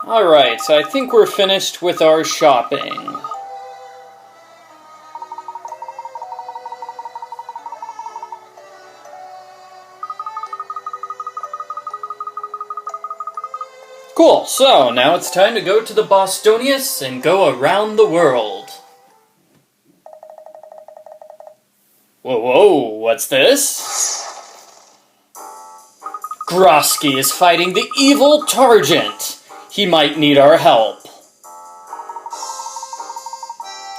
Alright, so I think we're finished with our shopping. Cool, so now it's time to go to the Bostonius and go around the world. Whoa, whoa, what's this? Grosky is fighting the evil Targent. He might need our help.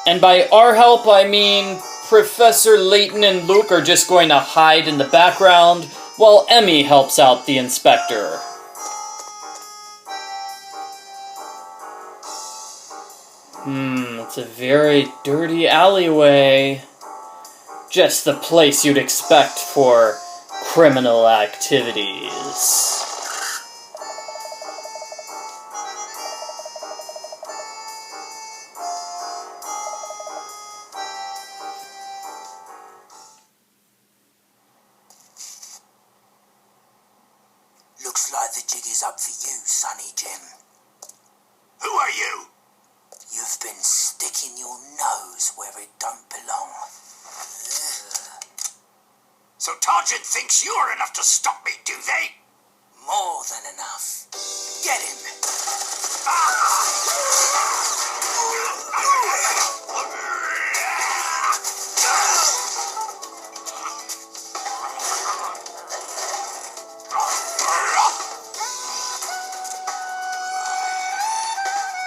And by our help, I mean Professor Layton and Luke are just going to hide in the background while Emmy helps out the inspector. It's a very dirty alleyway. Just the place you'd expect for criminal activities. Looks like the jig is up for you, Sonny Jim. Who are you? You've been sticking your nose where it don't belong. So Targent thinks you're enough to stop me, do they? More than enough. Get him!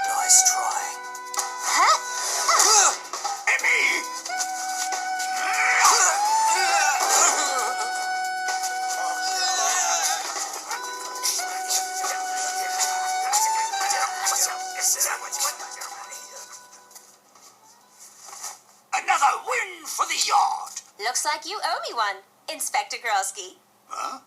Nice try. Emmy! Another win for the yard. Looks like you owe me one, Inspector Grosky. Huh?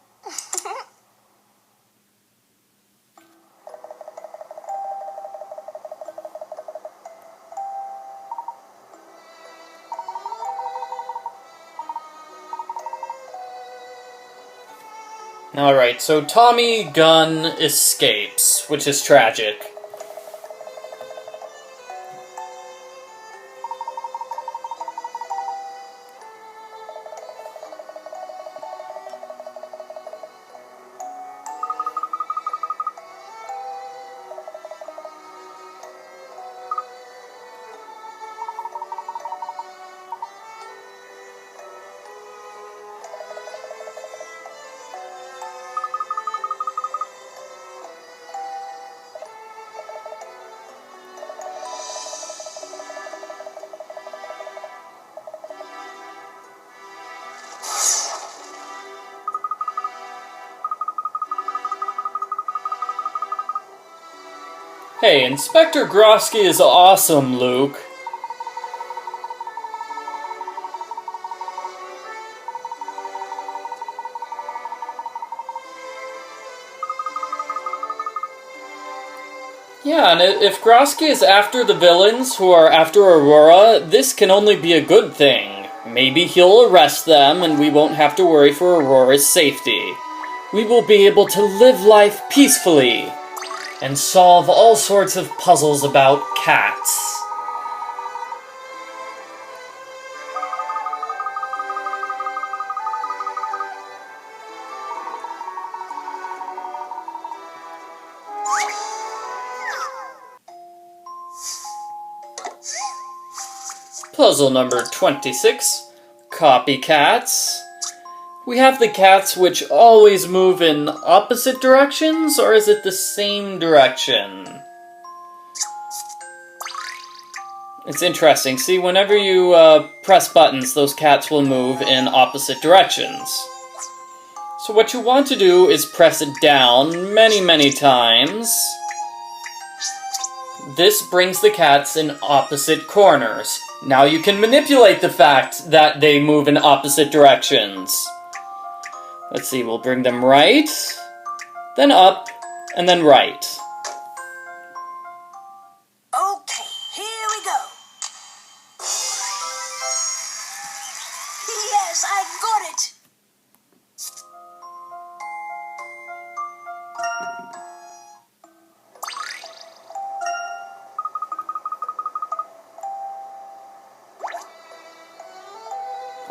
Alright, so Tommy Gunn escapes, which is tragic. Hey, Inspector Grosky is awesome, Luke. Yeah, and if Grosky is after the villains who are after Aurora, this can only be a good thing. Maybe he'll arrest them and we won't have to worry for Aurora's safety. We will be able to live life peacefully and solve all sorts of puzzles about cats. Puzzle number 26, Copycats. We have the cats which always move in opposite directions, or is it the same direction? It's interesting. See, whenever you press buttons, those cats will move in opposite directions. So what you want to do is press it down many, many times. This brings the cats in opposite corners. Now you can manipulate the fact that they move in opposite directions. Let's see, we'll bring them right, then up, and then right. Okay, here we go. Yes, I got it.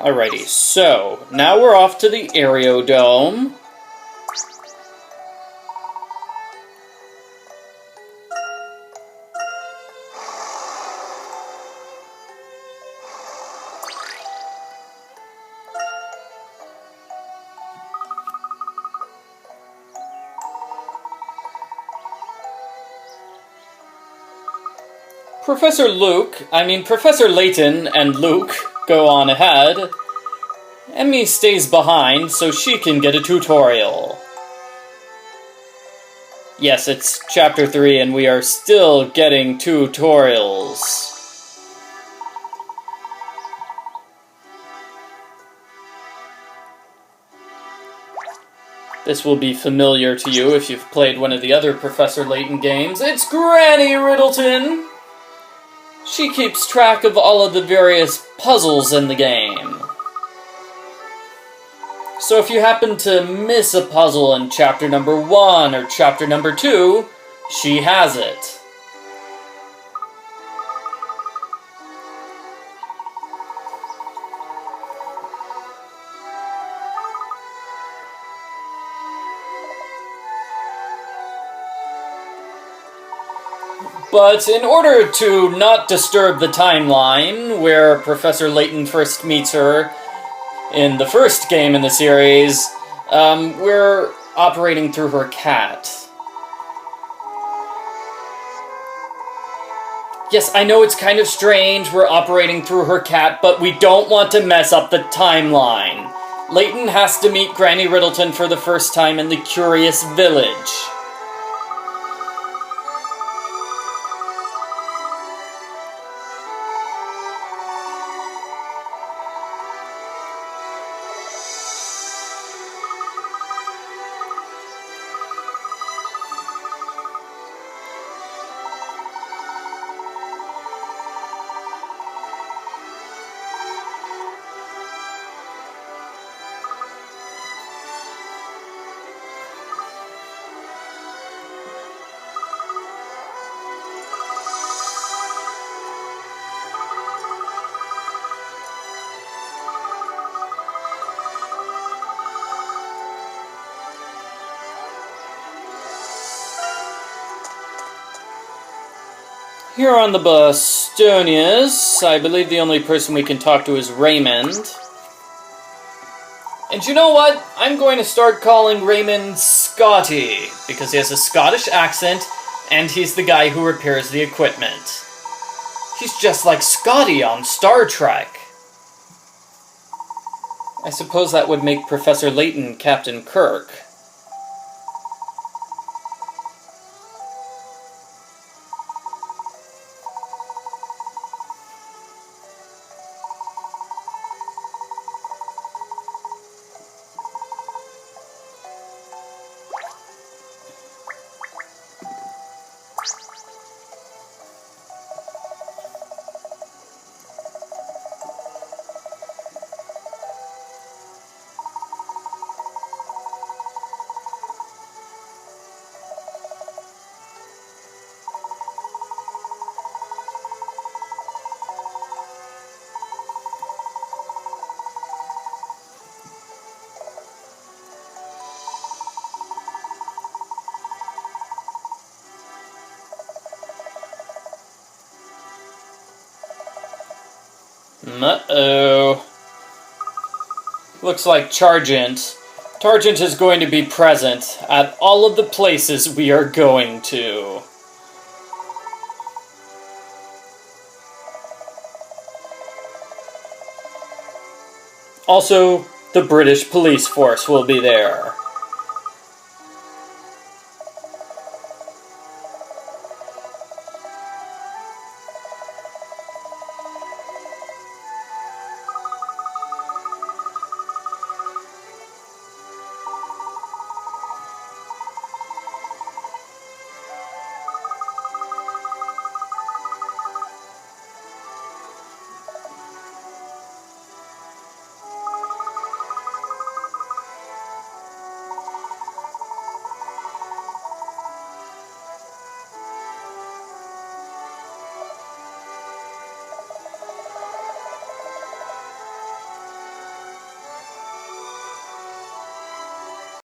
Alrighty, so now we're off to the Aerodome. Professor Layton and Luke go on ahead. Emmy stays behind so she can get a tutorial. Yes, it's Chapter 3 and we are still getting tutorials. This will be familiar to you if you've played one of the other Professor Layton games. It's Granny Riddleton! She keeps track of all of the various puzzles in the game. So if you happen to miss a puzzle in chapter number 1 or chapter number 2, she has it. But in order to not disturb the timeline, where Professor Layton first meets her in the first game in the series, we're operating through her cat. Yes, I know it's kind of strange we're operating through her cat, but we don't want to mess up the timeline. Layton has to meet Granny Riddleton for the first time in the Curious Village. Here on the Bostonias, I believe the only person we can talk to is Raymond. And you know what? I'm going to start calling Raymond Scotty, because he has a Scottish accent, and he's the guy who repairs the equipment. He's just like Scotty on Star Trek. I suppose that would make Professor Layton Captain Kirk. Uh-oh. Looks like Targent is going to be present at all of the places we are going to. Also, the British police force will be there.